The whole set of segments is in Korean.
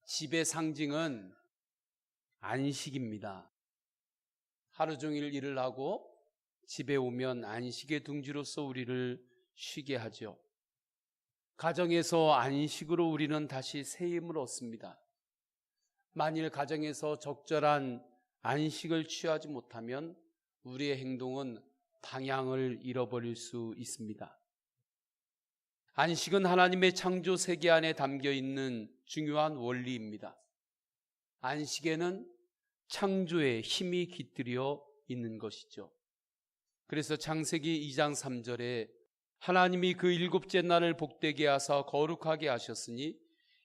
집의 상징은 안식입니다. 하루 종일 일을 하고 집에 오면 안식의 둥지로서 우리를 쉬게 하죠. 가정에서 안식으로 우리는 다시 새 힘을 얻습니다. 만일 가정에서 적절한 안식을 취하지 못하면 우리의 행동은 방향을 잃어버릴 수 있습니다. 안식은 하나님의 창조 세계 안에 담겨 있는 중요한 원리입니다. 안식에는 창조의 힘이 깃들여 있는 것이죠. 그래서 창세기 2장 3절에 하나님이 그 일곱째 날을 복되게 하사 거룩하게 하셨으니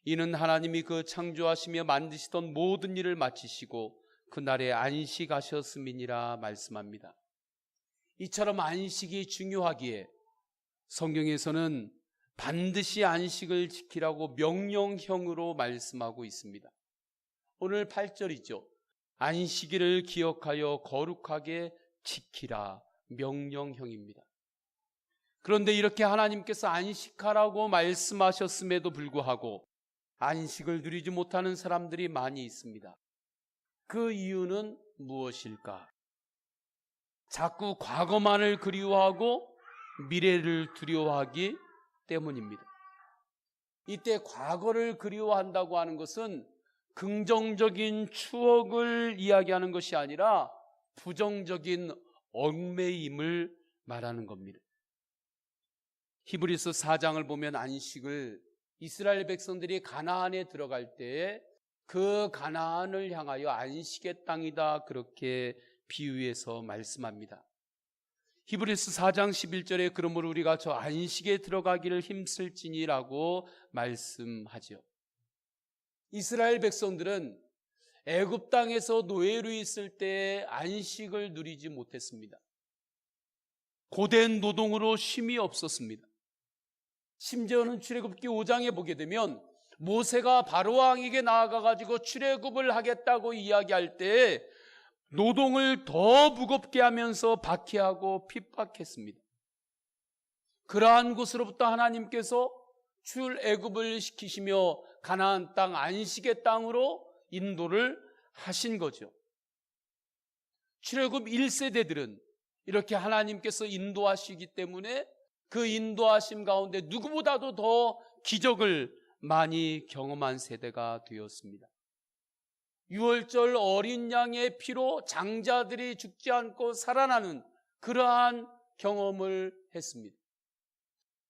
이는 하나님이 그 창조하시며 만드시던 모든 일을 마치시고 그날에 안식하셨음이니라 말씀합니다. 이처럼 안식이 중요하기에 성경에서는 반드시 안식을 지키라고 명령형으로 말씀하고 있습니다. 오늘 8절이죠. 안식일을 기억하여 거룩하게 지키라, 명령형입니다. 그런데 이렇게 하나님께서 안식하라고 말씀하셨음에도 불구하고 안식을 누리지 못하는 사람들이 많이 있습니다. 그 이유는 무엇일까? 자꾸 과거만을 그리워하고 미래를 두려워하기 때문입니다. 이때 과거를 그리워한다고 하는 것은 긍정적인 추억을 이야기하는 것이 아니라 부정적인 얽매임을 말하는 겁니다. 히브리서 4장을 보면 안식을 이스라엘 백성들이 가나안에 들어갈 때에 그 가나안을 향하여 안식의 땅이다 그렇게 비유해서 말씀합니다. 히브리서 4장 11절에 그러므로 우리가 저 안식에 들어가기를 힘쓸지니라고 말씀하죠. 이스라엘 백성들은 애굽 땅에서 노예로 있을 때 안식을 누리지 못했습니다. 고된 노동으로 쉼이 없었습니다. 심지어는 출애굽기 5장에 보게 되면 모세가 바로왕에게 나아가가지고 출애굽을 하겠다고 이야기할 때 노동을 더 무겁게 하면서 박해하고 핍박했습니다. 그러한 곳으로부터 하나님께서 출애굽을 시키시며 가나안 땅 안식의 땅으로 인도를 하신 거죠. 출애굽 1세대들은 이렇게 하나님께서 인도하시기 때문에 그 인도하심 가운데 누구보다도 더 기적을 많이 경험한 세대가 되었습니다. 유월절 어린 양의 피로 장자들이 죽지 않고 살아나는 그러한 경험을 했습니다.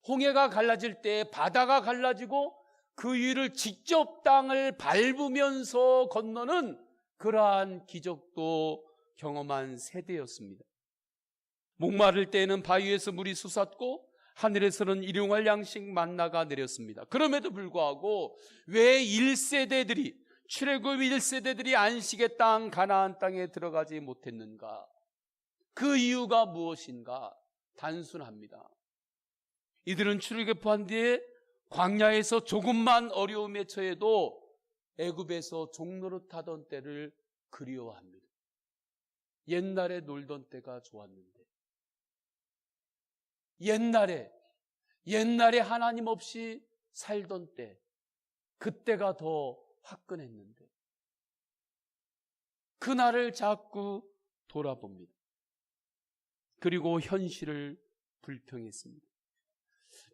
홍해가 갈라질 때 바다가 갈라지고 그 위를 직접 땅을 밟으면서 건너는 그러한 기적도 경험한 세대였습니다. 목마를 때에는 바위에서 물이 솟았고 하늘에서는 일용할 양식 만나가 내렸습니다. 그럼에도 불구하고 왜 1세대들이 출애굽 1세대들이 안식의 땅 가나안 땅에 들어가지 못했는가? 그 이유가 무엇인가? 단순합니다. 이들은 출애굽한 뒤에 광야에서 조금만 어려움에 처해도 애굽에서 종노릇하던 때를 그리워합니다. 옛날에 놀던 때가 좋았는데, 옛날에 하나님 없이 살던 때, 그때가 더 화끈했는데 그날을 자꾸 돌아봅니다. 그리고 현실을 불평했습니다.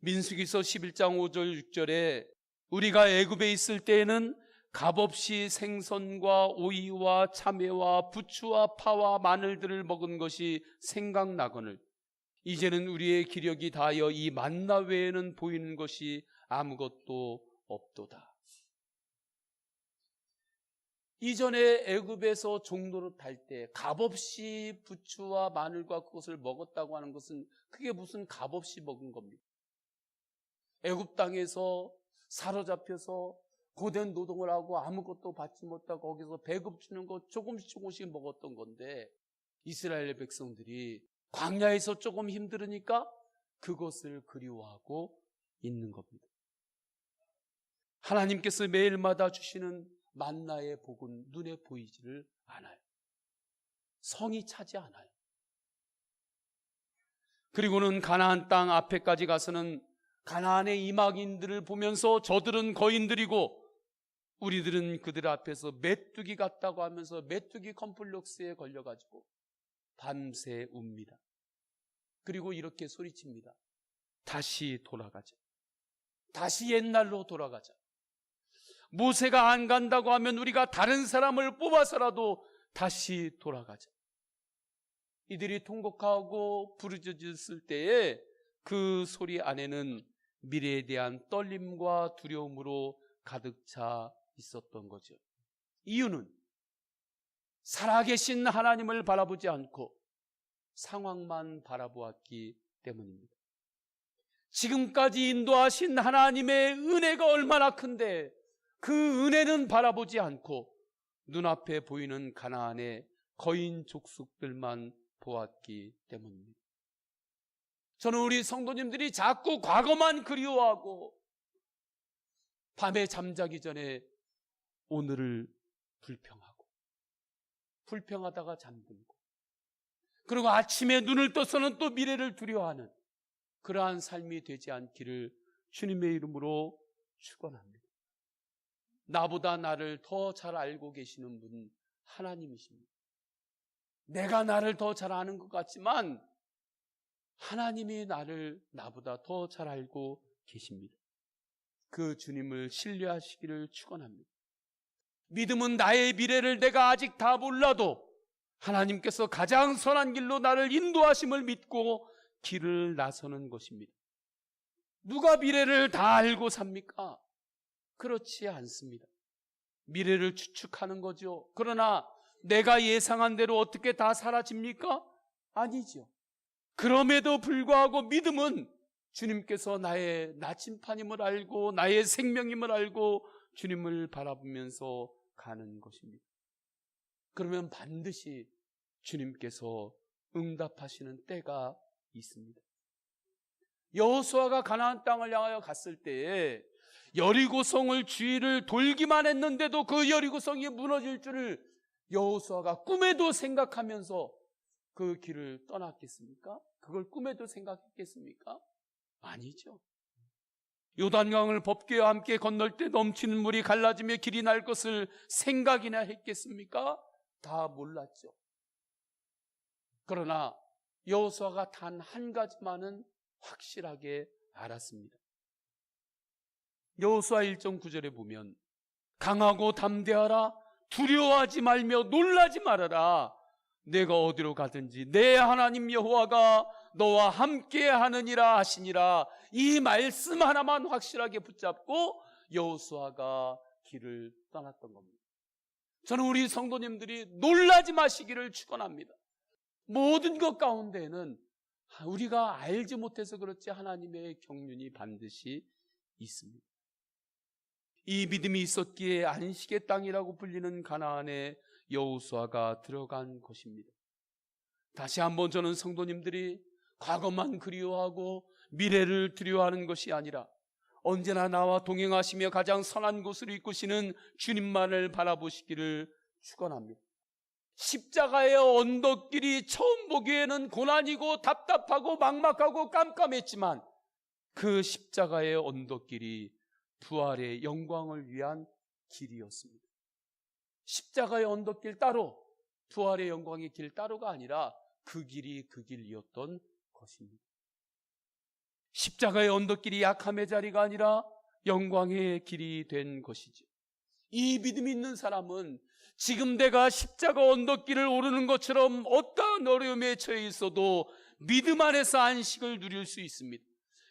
민수기서 11장 5절 6절에 우리가 애굽에 있을 때에는 값없이 생선과 오이와 참외와 부추와 파와 마늘들을 먹은 것이 생각나거늘 이제는 우리의 기력이 다하여 이 만나 외에는 보이는 것이 아무것도 없도다. 이전에 애굽에서 종노릇 할 때 값없이 부추와 마늘과 그것을 먹었다고 하는 것은 그게 무슨 값없이 먹은 겁니까? 애굽 땅에서 사로잡혀서 고된 노동을 하고 아무것도 받지 못하고 거기서 배급주는 거 조금씩 먹었던 건데 이스라엘 백성들이 광야에서 조금 힘들으니까 그것을 그리워하고 있는 겁니다. 하나님께서 매일마다 주시는 만나의 복은 눈에 보이지를 않아요. 성이 차지 않아요. 그리고는 가나안 땅 앞에까지 가서는 가나안의 이방인들을 보면서 저들은 거인들이고 우리들은 그들 앞에서 메뚜기 같다고 하면서 메뚜기 컴플렉스에 걸려가지고 밤새 웁니다. 그리고 이렇게 소리칩니다. 다시 돌아가자. 다시 옛날로 돌아가자. 모세가 안 간다고 하면 우리가 다른 사람을 뽑아서라도 다시 돌아가자. 이들이 통곡하고 부르짖었을 때에 그 소리 안에는 미래에 대한 떨림과 두려움으로 가득 차 있었던 거죠. 이유는 살아계신 하나님을 바라보지 않고 상황만 바라보았기 때문입니다. 지금까지 인도하신 하나님의 은혜가 얼마나 큰데 그 은혜는 바라보지 않고 눈앞에 보이는 가나안의 거인 족속들만 보았기 때문입니다. 저는 우리 성도님들이 자꾸 과거만 그리워하고 밤에 잠자기 전에 오늘을 불평하다가 잠들고, 그리고 아침에 눈을 떠서는 또 미래를 두려워하는 그러한 삶이 되지 않기를 주님의 이름으로 축원합니다. 나보다 나를 더 잘 알고 계시는 분 하나님이십니다. 내가 나를 더 잘 아는 것 같지만 하나님이 나보다 더 잘 알고 계십니다. 그 주님을 신뢰하시기를 축원합니다. 믿음은 나의 미래를 내가 아직 다 몰라도 하나님께서 가장 선한 길로 나를 인도하심을 믿고 길을 나서는 것입니다. 누가 미래를 다 알고 삽니까? 그렇지 않습니다. 미래를 추측하는 거죠. 그러나 내가 예상한 대로 어떻게 다 사라집니까? 아니죠. 그럼에도 불구하고 믿음은 주님께서 나의 나침판임을 알고 나의 생명임을 알고 주님을 바라보면서 가는 것입니다. 그러면 반드시 주님께서 응답하시는 때가 있습니다. 여호수아가 가나안 땅을 향하여 갔을 때에 여리고성을 주위를 돌기만 했는데도 그 여리고성이 무너질 줄을 여호수아가 꿈에도 생각하면서 그 길을 떠났겠습니까? 그걸 꿈에도 생각했겠습니까? 아니죠. 요단강을 법궤와 함께 건널 때 넘치는 물이 갈라지며 길이 날 것을 생각이나 했겠습니까? 다 몰랐죠. 그러나 여호수아가 단 한 가지만은 확실하게 알았습니다. 여호수아 1장 9절에 보면 강하고 담대하라, 두려워하지 말며 놀라지 말아라. 내가 어디로 가든지 내 하나님 여호와가 너와 함께 하느니라 하시니라. 이 말씀 하나만 확실하게 붙잡고 여호수아가 길을 떠났던 겁니다. 저는 우리 성도님들이 놀라지 마시기를 축원합니다. 모든 것 가운데에는 우리가 알지 못해서 그렇지 하나님의 경륜이 반드시 있습니다. 이 믿음이 있었기에 안식의 땅이라고 불리는 가나안에 여호수아가 들어간 것입니다. 다시 한번 저는 성도님들이 과거만 그리워하고 미래를 두려워하는 것이 아니라 언제나 나와 동행하시며 가장 선한 곳을 이끄시는 주님만을 바라보시기를 축원합니다. 십자가의 언덕길이 처음 보기에는 고난이고 답답하고 막막하고 깜깜했지만 그 십자가의 언덕길이 부활의 영광을 위한 길이었습니다. 십자가의 언덕길 따로, 부활의 영광의 길 따로가 아니라 그 길이 그 길이었던 것입니다. 십자가의 언덕길이 약함의 자리가 아니라 영광의 길이 된 것이죠. 이 믿음이 있는 사람은 지금 내가 십자가 언덕길을 오르는 것처럼 어떠한 어려움에 처해 있어도 믿음 안에서 안식을 누릴 수 있습니다.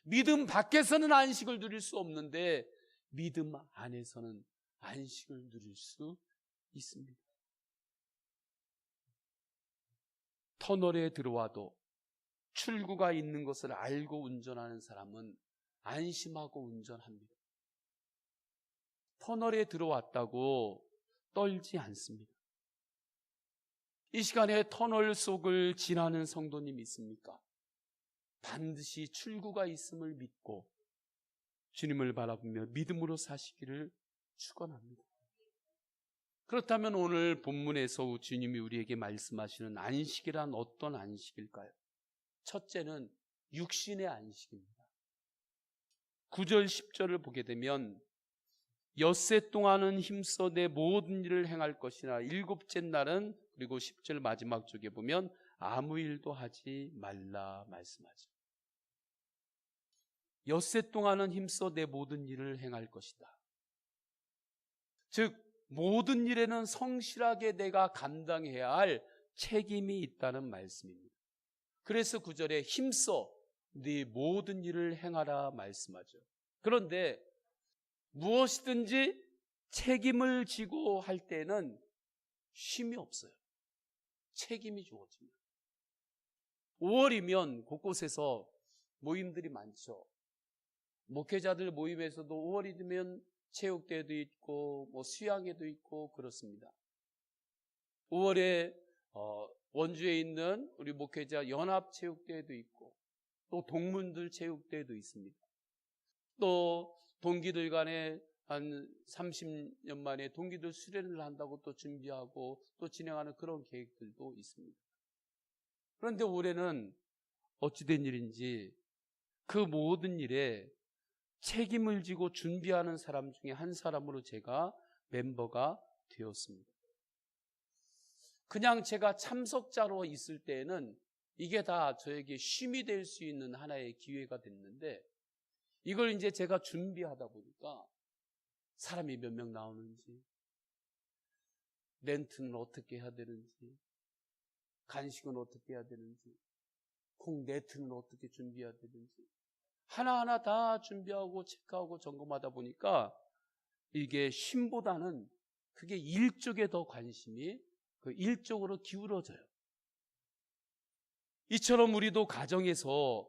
믿음 밖에서는 안식을 누릴 수 없는데 믿음 안에서는 안식을 누릴 수 있습니다. 터널에 들어와도 출구가 있는 것을 알고 운전하는 사람은 안심하고 운전합니다. 터널에 들어왔다고 떨지 않습니다. 이 시간에 터널 속을 지나는 성도님 있습니까? 반드시 출구가 있음을 믿고 주님을 바라보며 믿음으로 사시기를 축원합니다. 그렇다면 오늘 본문에서 주님이 우리에게 말씀하시는 안식이란 어떤 안식일까요? 첫째는 육신의 안식입니다. 9절 10절을 보게 되면 엿새 동안은 힘써 내 모든 일을 행할 것이나 일곱째 날은, 그리고 10절 마지막 쪽에 보면 아무 일도 하지 말라 말씀하죠. 엿새 동안은 힘써 내 모든 일을 행할 것이다. 즉 모든 일에는 성실하게 내가 감당해야 할 책임이 있다는 말씀입니다. 그래서 9절에 힘써 네 모든 일을 행하라 말씀하죠. 그런데 무엇이든지 책임을 지고 할 때는 쉼이 없어요. 책임이 주어집니다. 5월이면 곳곳에서 모임들이 많죠. 목회자들 모임에서도 5월이 되면 체육대회도 있고 수양회도 있고 그렇습니다. 5월에 원주에 있는 우리 목회자 연합체육대회도 있고 또 동문들 체육대회도 있습니다. 또 동기들 간에 한 30년 만에 동기들 수련을 한다고 또 준비하고 또 진행하는 그런 계획들도 있습니다. 그런데 올해는 어찌된 일인지 그 모든 일에 책임을 지고 준비하는 사람 중에 한 사람으로 제가 멤버가 되었습니다. 그냥 제가 참석자로 있을 때에는 이게 다 저에게 쉼이 될 수 있는 하나의 기회가 됐는데, 이걸 이제 제가 준비하다 보니까 사람이 몇 명 나오는지, 렌트는 어떻게 해야 되는지, 간식은 어떻게 해야 되는지, 콩 네트는 어떻게 준비해야 되는지 하나하나 다 준비하고 체크하고 점검하다 보니까 이게 쉼보다는 그게 일 쪽에 더 관심이 그 일 쪽으로 기울어져요. 이처럼 우리도 가정에서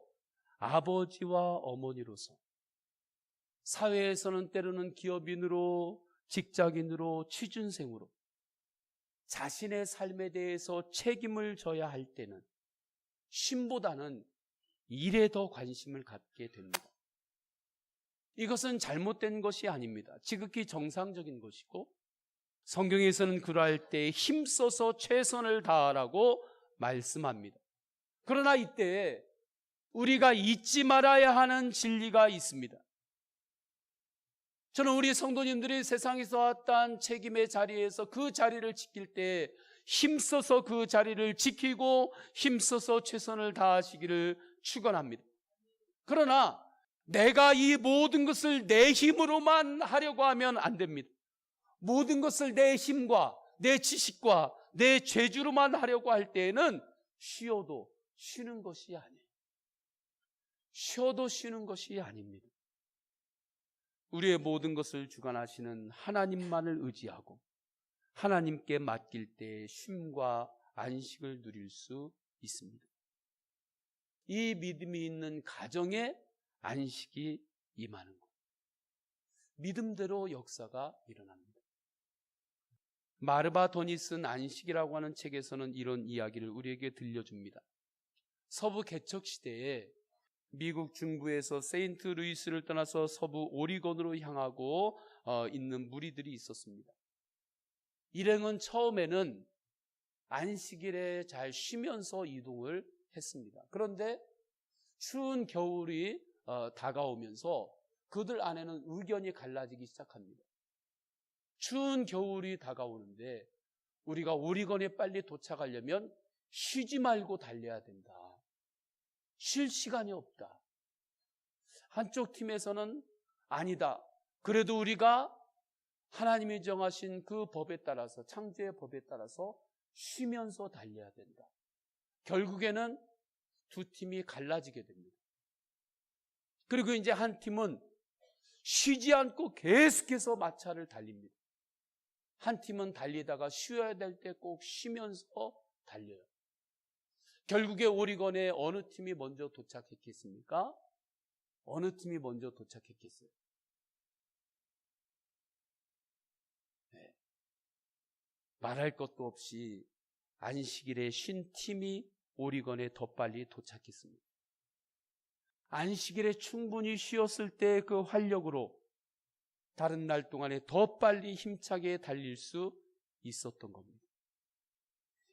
아버지와 어머니로서, 사회에서는 때로는 기업인으로, 직장인으로, 취준생으로 자신의 삶에 대해서 책임을 져야 할 때는 쉼보다는 일에 더 관심을 갖게 됩니다. 이것은 잘못된 것이 아닙니다. 지극히 정상적인 것이고, 성경에서는 그러할 때 힘써서 최선을 다하라고 말씀합니다. 그러나 이때 우리가 잊지 말아야 하는 진리가 있습니다. 저는 우리 성도님들이 세상에서 왔던 책임의 자리에서 그 자리를 지킬 때 힘써서 그 자리를 지키고 힘써서 최선을 다하시기를 축원합니다. 그러나 내가 이 모든 것을 내 힘으로만 하려고 하면 안 됩니다. 모든 것을 내 힘과 내 지식과 내 재주로만 하려고 할 때에는 쉬어도 쉬는 것이 아니에요. 쉬어도 쉬는 것이 아닙니다. 우리의 모든 것을 주관하시는 하나님만을 의지하고 하나님께 맡길 때 쉼과 안식을 누릴 수 있습니다. 이 믿음이 있는 가정에 안식이 임하는 것, 믿음대로 역사가 일어납니다. 마르바 돈이 쓴 안식이라고 하는 책에서는 이런 이야기를 우리에게 들려줍니다. 서부 개척 시대에 미국 중부에서 세인트 루이스를 떠나서 서부 오리건으로 향하고 있는 무리들이 있었습니다. 일행은 처음에는 안식일에 잘 쉬면서 이동을 했습니다. 그런데 추운 겨울이 다가오면서 그들 안에는 의견이 갈라지기 시작합니다. 추운 겨울이 다가오는데 우리가 오리건에 빨리 도착하려면 쉬지 말고 달려야 된다. 쉴 시간이 없다. 한쪽 팀에서는 아니다. 그래도 우리가 하나님이 정하신 그 법에 따라서, 창조의 법에 따라서 쉬면서 달려야 된다. 결국에는 두 팀이 갈라지게 됩니다. 그리고 이제 한 팀은 쉬지 않고 계속해서 마차를 달립니다. 한 팀은 달리다가 쉬어야 될 때 꼭 쉬면서 달려요. 결국에 오리건에 어느 팀이 먼저 도착했겠습니까? 어느 팀이 먼저 도착했겠어요? 네. 말할 것도 없이 안식일에 쉰 팀이 오리건에 더 빨리 도착했습니다. 안식일에 충분히 쉬었을 때 그 활력으로 다른 날 동안에 더 빨리 힘차게 달릴 수 있었던 겁니다.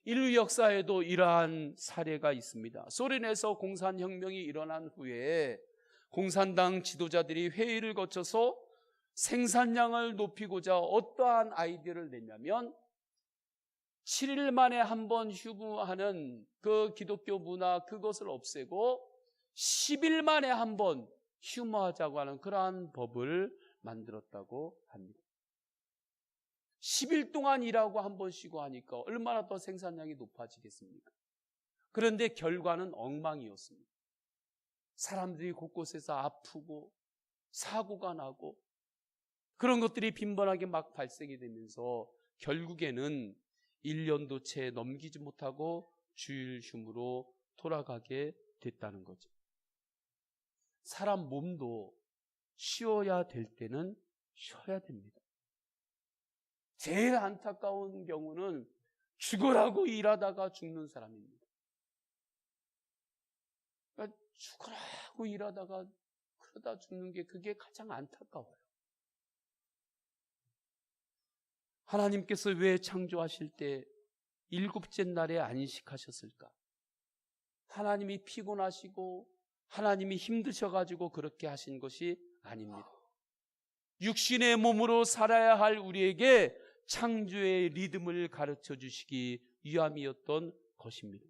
인류 역사에도 이러한 사례가 있습니다. 소련에서 공산혁명이 일어난 후에 공산당 지도자들이 회의를 거쳐서 생산량을 높이고자 어떠한 아이디어를 냈냐면 7일 만에 한 번 휴무하는 그 기독교 문화, 그것을 없애고 10일 만에 한 번 휴무하자고 하는 그러한 법을 만들었다고 합니다. 10일 동안 일하고 한 번 쉬고 하니까 얼마나 더 생산량이 높아지겠습니까? 그런데 결과는 엉망이었습니다. 사람들이 곳곳에서 아프고 사고가 나고 그런 것들이 빈번하게 막 발생이 되면서 결국에는 1년도 채 넘기지 못하고 주일 휴무로 돌아가게 됐다는 거죠. 사람 몸도 쉬어야 될 때는 쉬어야 됩니다. 제일 안타까운 경우는 죽으라고 일하다가 죽는 사람입니다. 그러니까 죽으라고 일하다가 그러다 죽는 게 그게 가장 안타까워요. 하나님께서 왜 창조하실 때 7째 날에 안식하셨을까? 하나님이 피곤하시고 하나님이 힘드셔가지고 그렇게 하신 것이 아닙니다. 육신의 몸으로 살아야 할 우리에게 창조의 리듬을 가르쳐 주시기 위함이었던 것입니다.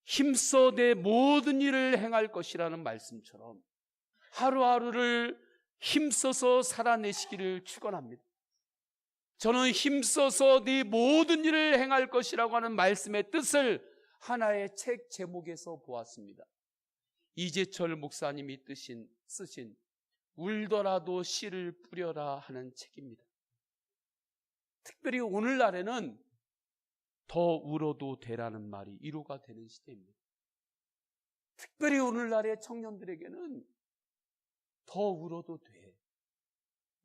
힘써 내 모든 일을 행할 것이라는 말씀처럼 하루하루를 힘써서 살아내시기를 축원합니다. 저는 힘써서 네 모든 일을 행할 것이라고 하는 말씀의 뜻을 하나의 책 제목에서 보았습니다. 이재철 목사님이 쓰신 울더라도 씨를 뿌려라 하는 책입니다. 특별히 오늘날에는 더 울어도 되라는 말이 위로가 되는 시대입니다. 특별히 오늘날의 청년들에게는 더 울어도 돼.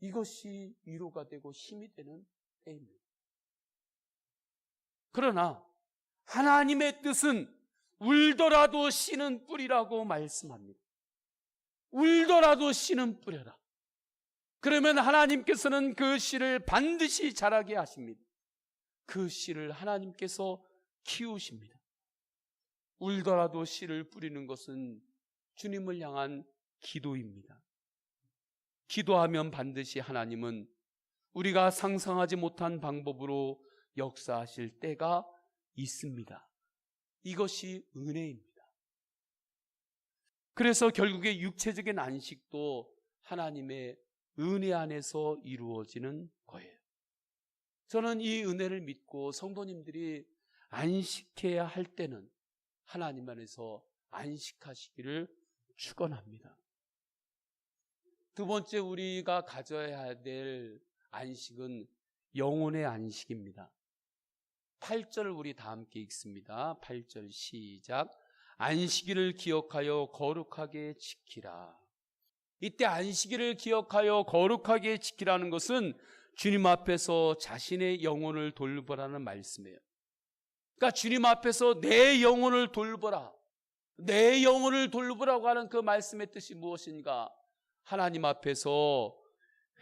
이것이 위로가 되고 힘이 되는 때입니다. 그러나 하나님의 뜻은 울더라도 씨는 뿌리라고 말씀합니다. 울더라도 씨는 뿌려라. 그러면 하나님께서는 그 씨를 반드시 자라게 하십니다. 그 씨를 하나님께서 키우십니다. 울더라도 씨를 뿌리는 것은 주님을 향한 기도입니다. 기도하면 반드시 하나님은 우리가 상상하지 못한 방법으로 역사하실 때가 있습니다. 이것이 은혜입니다. 그래서 결국에 육체적인 안식도 하나님의 은혜 안에서 이루어지는 거예요. 저는 이 은혜를 믿고 성도님들이 안식해야 할 때는 하나님 안에서 안식하시기를 축원합니다. 두 번째 우리가 가져야 될 안식은 영혼의 안식입니다. 8절 우리 다 함께 읽습니다. 8절 시작. 안식일을 기억하여 거룩하게 지키라. 이때 안식일을 기억하여 거룩하게 지키라는 것은 주님 앞에서 자신의 영혼을 돌보라는 말씀이에요. 그러니까 주님 앞에서 내 영혼을 돌보라. 내 영혼을 돌보라고 하는 그 말씀의 뜻이 무엇인가? 하나님 앞에서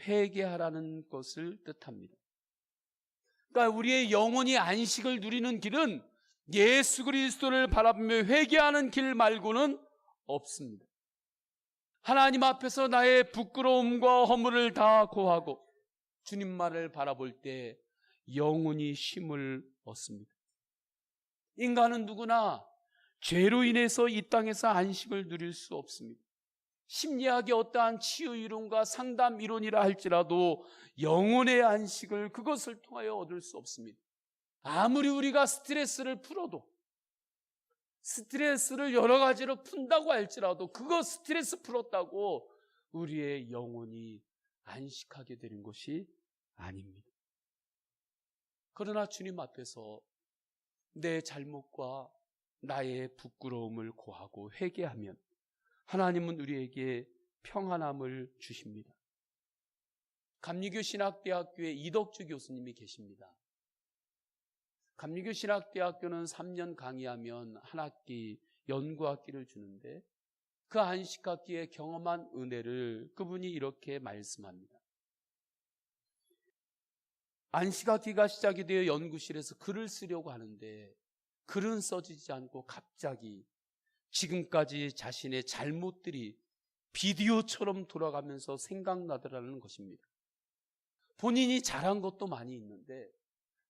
회개하라는 것을 뜻합니다. 그러니까 우리의 영혼이 안식을 누리는 길은 예수 그리스도를 바라보며 회개하는 길 말고는 없습니다. 하나님 앞에서 나의 부끄러움과 허물을 다 고하고 주님만을 바라볼 때 영혼이 쉼을 얻습니다. 인간은 누구나 죄로 인해서 이 땅에서 안식을 누릴 수 없습니다. 심리학의 어떠한 치유 이론과 상담 이론이라 할지라도 영혼의 안식을 그것을 통하여 얻을 수 없습니다. 아무리 우리가 스트레스를 풀어도 스트레스를 여러 가지로 푼다고 할지라도 그거 스트레스 풀었다고 우리의 영혼이 안식하게 되는 것이 아닙니다. 그러나 주님 앞에서 내 잘못과 나의 부끄러움을 고하고 회개하면 하나님은 우리에게 평안함을 주십니다. 감리교 신학대학교에 이덕주 교수님이 계십니다. 감리교 신학대학교는 3년 강의하면 한 학기 연구학기를 주는데 그 안식학기에 경험한 은혜를 그분이 이렇게 말씀합니다. 안식학기가 시작이 되어 연구실에서 글을 쓰려고 하는데 글은 써지지 않고 갑자기 지금까지 자신의 잘못들이 비디오처럼 돌아가면서 생각나더라는 것입니다. 본인이 잘한 것도 많이 있는데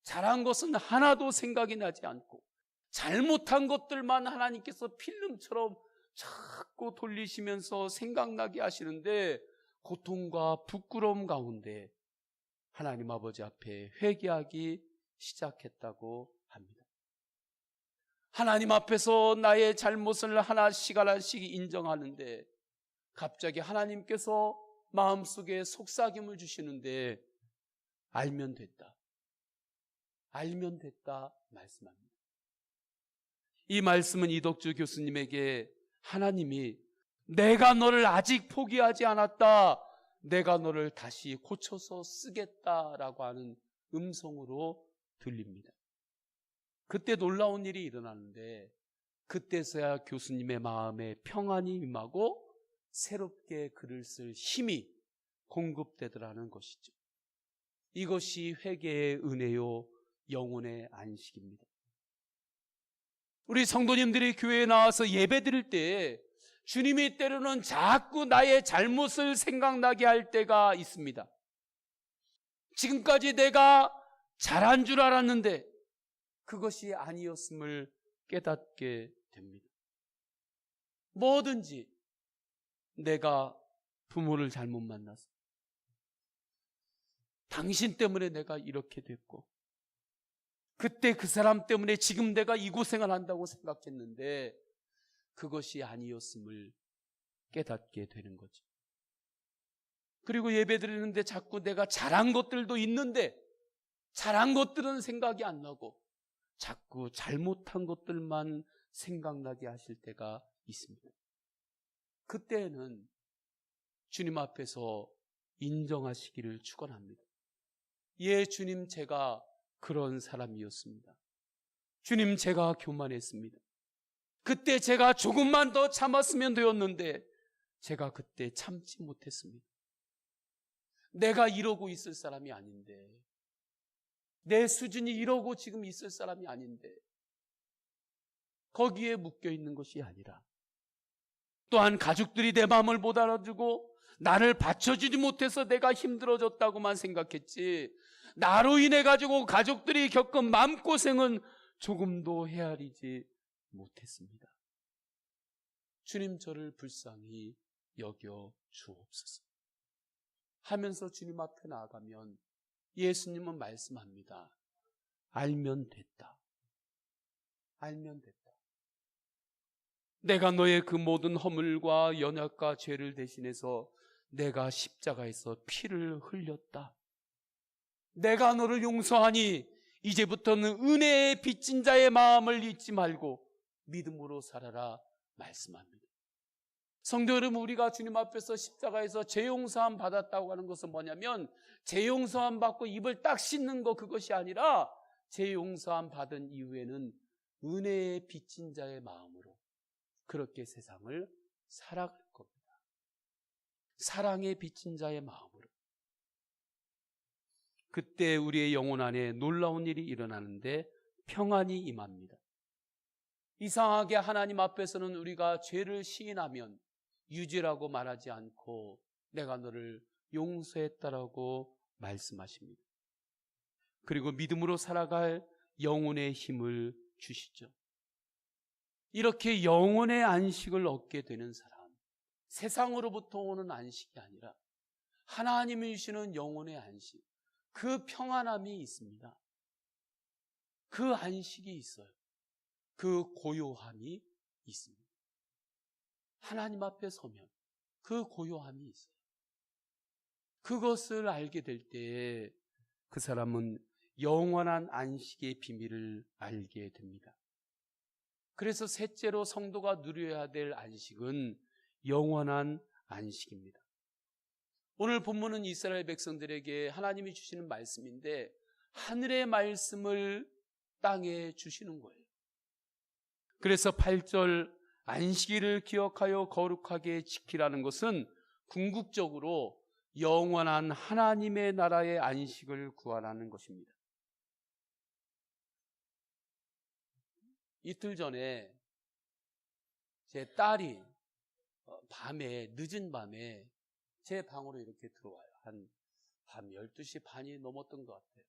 잘한 것은 하나도 생각이 나지 않고 잘못한 것들만 하나님께서 필름처럼 자꾸 돌리시면서 생각나게 하시는데 고통과 부끄러움 가운데 하나님 아버지 앞에 회개하기 시작했다고 합니다. 하나님 앞에서 나의 잘못을 하나씩 하나씩 인정하는데 갑자기 하나님께서 마음속에 속삭임을 주시는데 알면 됐다. 알면 됐다 말씀합니다. 이 말씀은 이덕주 교수님에게 하나님이 내가 너를 아직 포기하지 않았다. 내가 너를 다시 고쳐서 쓰겠다라고 하는 음성으로 들립니다. 그때 놀라운 일이 일어나는데 그때서야 교수님의 마음에 평안이 임하고 새롭게 글을 쓸 힘이 공급되더라는 것이죠. 이것이 회개의 은혜요 영혼의 안식입니다. 우리 성도님들이 교회에 나와서 예배 드릴 때 주님이 때로는 자꾸 나의 잘못을 생각나게 할 때가 있습니다. 지금까지 내가 잘한 줄 알았는데 그것이 아니었음을 깨닫게 됩니다. 뭐든지 내가 부모를 잘못 만나서 당신 때문에 내가 이렇게 됐고 그때 그 사람 때문에 지금 내가 이 고생을 한다고 생각했는데 그것이 아니었음을 깨닫게 되는 거죠. 그리고 예배 드리는데 자꾸 내가 잘한 것들도 있는데 잘한 것들은 생각이 안 나고 자꾸 잘못한 것들만 생각나게 하실 때가 있습니다. 그때는 주님 앞에서 인정하시기를 축원합니다. 예, 주님, 제가 그런 사람이었습니다. 주님, 제가 교만했습니다. 그때 제가 조금만 더 참았으면 되었는데 제가 그때 참지 못했습니다. 내가 이러고 있을 사람이 아닌데, 내 수준이 이러고 지금 있을 사람이 아닌데 거기에 묶여 있는 것이 아니라 또한 가족들이 내 마음을 못 알아주고 나를 받쳐주지 못해서 내가 힘들어졌다고만 생각했지 나로 인해 가지고 가족들이 겪은 마음고생은 조금도 헤아리지 못했습니다. 주님, 저를 불쌍히 여겨 주옵소서 하면서 주님 앞에 나아가면 예수님은 말씀합니다. 알면 됐다. 알면 됐다. 내가 너의 그 모든 허물과 연약과 죄를 대신해서 내가 십자가에서 피를 흘렸다. 내가 너를 용서하니 이제부터는 은혜의 빚진 자의 마음을 잊지 말고 믿음으로 살아라 말씀합니다. 성도 여러분, 우리가 주님 앞에서 십자가에서 죄 용서함 받았다고 하는 것은 뭐냐면 죄 용서함 받고 입을 딱 씻는 거 그것이 아니라 죄 용서함 받은 이후에는 은혜의 빚진 자의 마음으로 그렇게 세상을 살아갈 겁니다. 사랑의 빚진 자의 마음으로. 그때 우리의 영혼 안에 놀라운 일이 일어나는데 평안이 임합니다. 이상하게 하나님 앞에서는 우리가 죄를 시인하면 유죄라고 말하지 않고 내가 너를 용서했다라고 말씀하십니다. 그리고 믿음으로 살아갈 영혼의 힘을 주시죠. 이렇게 영혼의 안식을 얻게 되는 사람, 세상으로부터 오는 안식이 아니라 하나님이 주시는 영혼의 안식, 그 평안함이 있습니다. 그 안식이 있어요. 그 고요함이 있습니다. 하나님 앞에 서면 그 고요함이 있어요. 그것을 알게 될 때에 그 사람은 영원한 안식의 비밀을 알게 됩니다. 그래서 셋째로 성도가 누려야 될 안식은 영원한 안식입니다. 오늘 본문은 이스라엘 백성들에게 하나님이 주시는 말씀인데 하늘의 말씀을 땅에 주시는 거예요. 그래서 8절 안식일을 기억하여 거룩하게 지키라는 것은 궁극적으로 영원한 하나님의 나라의 안식을 구하라는 것입니다. 이틀 전에 제 딸이 밤에, 늦은 밤에 제 방으로 이렇게 들어와요. 한 밤 12시 반이 넘었던 것 같아요.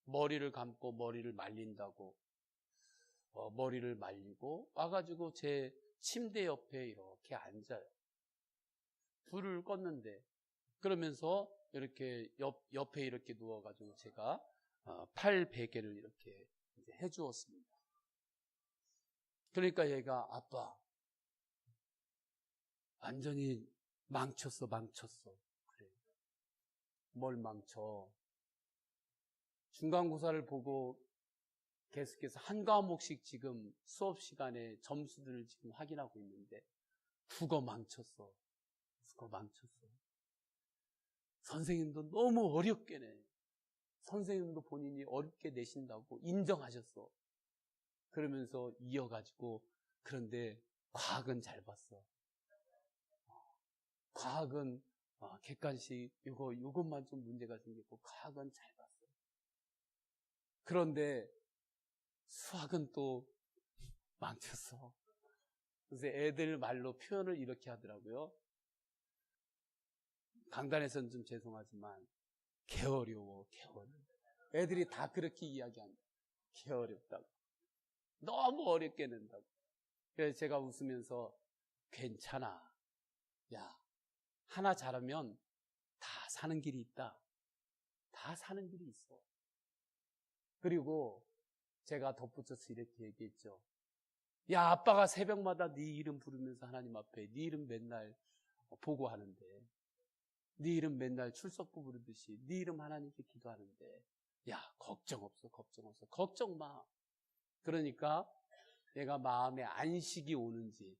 머리를 감고 머리를 말린다고 머리를 말리고 와가지고 제 침대 옆에 이렇게 앉아요. 불을 껐는데 그러면서 이렇게 옆에 이렇게 누워가지고 제가 팔 베개를 이렇게 이제 해주었습니다. 그러니까 얘가 아빠 완전히 망쳤어. 그래. 뭘 망쳐? 중간고사를 보고 계속해서 한 과목씩 지금 수업 시간에 점수들을 지금 확인하고 있는데 국어 망쳤어. 선생님도 너무 어렵게 내. 선생님도 본인이 어렵게 내신다고 인정하셨어. 그러면서 이어가지고 그런데 과학은 잘 봤어. 과학은 객관식 요것만 좀 문제가 생겼고 과학은 잘 봤어. 그런데 수학은 또 망쳤어. 그래서 애들 말로 표현을 이렇게 하더라고요. 강단에서는 좀 죄송하지만 개어려워. 애들이 다 그렇게 이야기한다. 개어렵다고. 너무 어렵게 낸다고. 그래서 제가 웃으면서 괜찮아. 야, 하나 잘하면 다 사는 길이 있다. 다 사는 길이 있어. 그리고 제가 덧붙여서 이렇게 얘기했죠. 야, 아빠가 새벽마다 네 이름 부르면서 하나님 앞에 네 이름 맨날 보고하는데 네 이름 맨날 출석부 부르듯이 네 이름 하나님께 기도하는데 야, 걱정 없어. 걱정 마. 그러니까 내가 마음에 안식이 오는지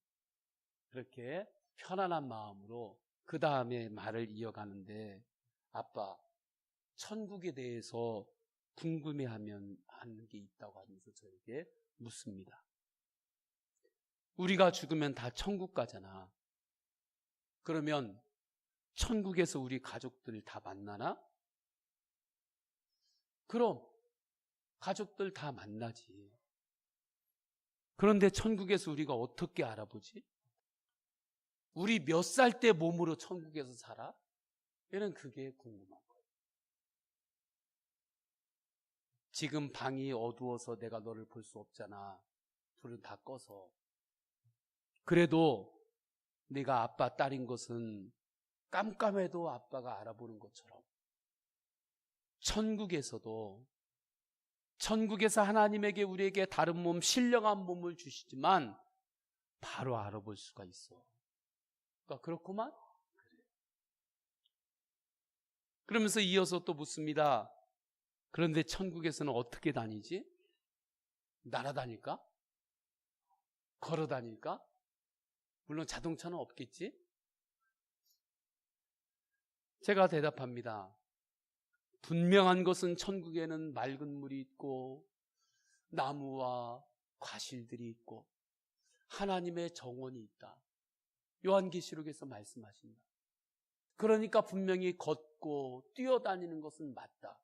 그렇게 편안한 마음으로 그 다음에 말을 이어가는데 아빠, 천국에 대해서 궁금해하면 하는 게 있다고 하면서 저에게 묻습니다. 우리가 죽으면 다 천국 가잖아. 그러면 천국에서 우리 가족들 다 만나나? 그럼 가족들 다 만나지. 그런데 천국에서 우리가 어떻게 알아보지? 우리 몇 살 때 몸으로 천국에서 살아? 얘는 그게 궁금한 거예요. 지금 방이 어두워서 내가 너를 볼 수 없잖아. 불을 다 꺼서. 그래도 네가 아빠 딸인 것은 깜깜해도 아빠가 알아보는 것처럼 천국에서 하나님에게 우리에게 다른 몸, 신령한 몸을 주시지만 바로 알아볼 수가 있어. 그러니까 그렇구만? 그래. 그러면서 이어서 또 묻습니다. 그런데 천국에서는 어떻게 다니지? 날아다닐까? 걸어다닐까? 물론 자동차는 없겠지? 제가 대답합니다. 분명한 것은 천국에는 맑은 물이 있고 나무와 과실들이 있고 하나님의 정원이 있다. 요한계시록에서 말씀하신다. 그러니까 분명히 걷고 뛰어다니는 것은 맞다.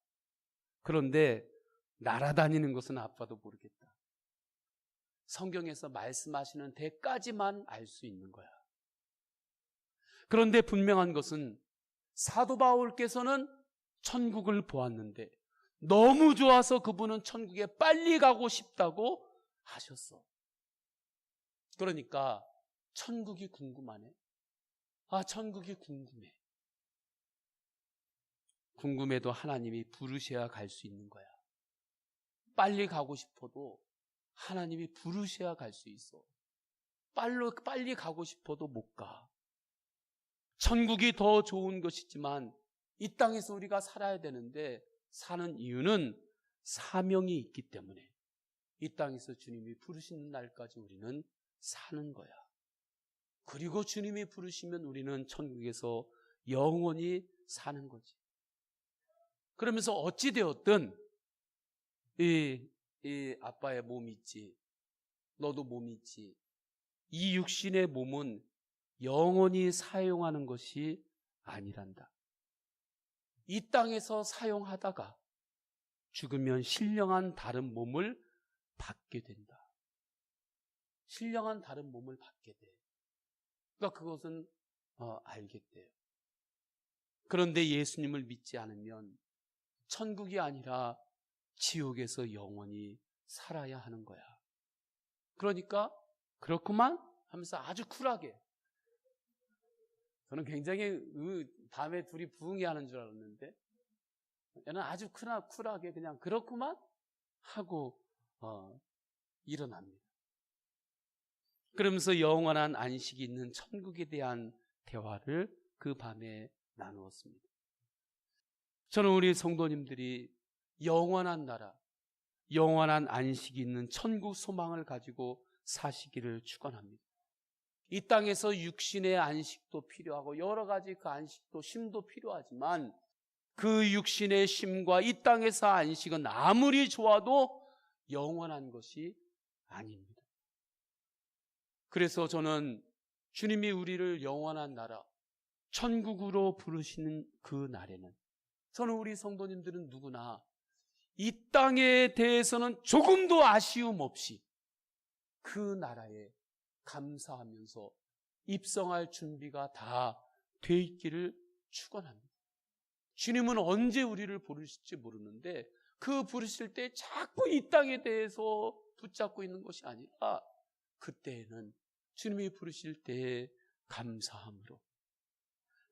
그런데 날아다니는 것은 아빠도 모르겠다. 성경에서 말씀하시는 데까지만 알 수 있는 거야. 그런데 분명한 것은 사도 바울께서는 천국을 보았는데 너무 좋아서 그분은 천국에 빨리 가고 싶다고 하셨어. 그러니까 천국이 궁금하네. 천국이 궁금해. 궁금해도 하나님이 부르셔야 갈 수 있는 거야. 빨리 가고 싶어도 하나님이 부르셔야 갈 수 있어. 빨리 가고 싶어도 못 가. 천국이 더 좋은 것이지만 이 땅에서 우리가 살아야 되는데 사는 이유는 사명이 있기 때문에 이 땅에서 주님이 부르시는 날까지 우리는 사는 거야. 그리고 주님이 부르시면 우리는 천국에서 영원히 사는 거지. 그러면서 어찌되었든 이 아빠의 몸이 있지, 너도 몸이 있지. 이 육신의 몸은 영원히 사용하는 것이 아니란다. 이 땅에서 사용하다가 죽으면 신령한 다른 몸을 받게 된다. 신령한 다른 몸을 받게 돼. 그러니까 그것은 알겠대요. 그런데 예수님을 믿지 않으면 천국이 아니라 지옥에서 영원히 살아야 하는 거야. 그러니까 그렇구만 하면서 아주 쿨하게, 저는 굉장히 밤에 둘이 부흥회하는 줄 알았는데 얘는 아주 쿨하게 그냥 그렇구만 하고 일어납니다. 그러면서 영원한 안식이 있는 천국에 대한 대화를 그 밤에 나누었습니다. 저는 우리 성도님들이 영원한 나라, 영원한 안식이 있는 천국 소망을 가지고 사시기를 축원합니다. 이 땅에서 육신의 안식도 필요하고 여러 가지 그 안식도 쉼도 필요하지만 그 육신의 쉼과 이 땅에서 안식은 아무리 좋아도 영원한 것이 아닙니다. 그래서 저는 주님이 우리를 영원한 나라, 천국으로 부르시는 그 날에는 저는 우리 성도님들은 누구나 이 땅에 대해서는 조금도 아쉬움 없이 그 나라에 감사하면서 입성할 준비가 다 돼 있기를 축원합니다. 주님은 언제 우리를 부르실지 모르는데 그 부르실 때 자꾸 이 땅에 대해서 붙잡고 있는 것이 아니라 그때에는 주님이 부르실 때에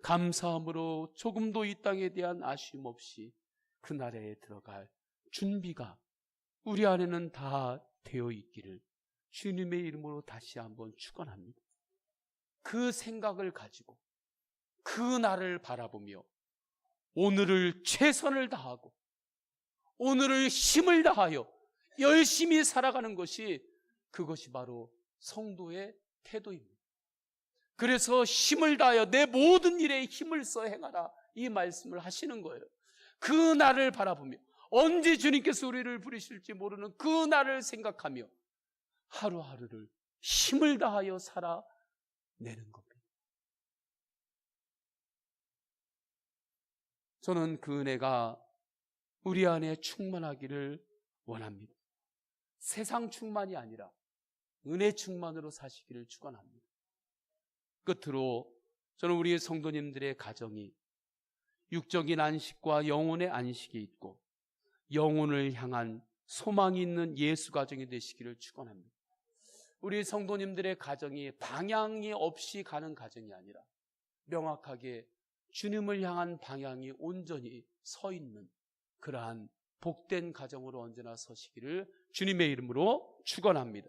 감사함으로 조금도 이 땅에 대한 아쉬움 없이 그 나라에 들어갈 준비가 우리 안에는 다 되어 있기를 주님의 이름으로 다시 한번 축원합니다. 그 생각을 가지고 그 날을 바라보며 오늘을 최선을 다하고 오늘을 힘을 다하여 열심히 살아가는 것이 그것이 바로 성도의 태도입니다. 그래서 힘을 다하여 내 모든 일에 힘을 써 행하라 이 말씀을 하시는 거예요. 그 날을 바라보며 언제 주님께서 우리를 부르실지 모르는 그 날을 생각하며 하루하루를 힘을 다하여 살아내는 겁니다. 저는 그 은혜가 우리 안에 충만하기를 원합니다. 세상 충만이 아니라 은혜 충만으로 사시기를 축원합니다. 끝으로 저는 우리 성도님들의 가정이 육적인 안식과 영혼의 안식이 있고 영혼을 향한 소망이 있는 예수 가정이 되시기를 축원합니다. 우리 성도님들의 가정이 방향이 없이 가는 가정이 아니라 명확하게 주님을 향한 방향이 온전히 서 있는 그러한 복된 가정으로 언제나 서시기를 주님의 이름으로 축원합니다.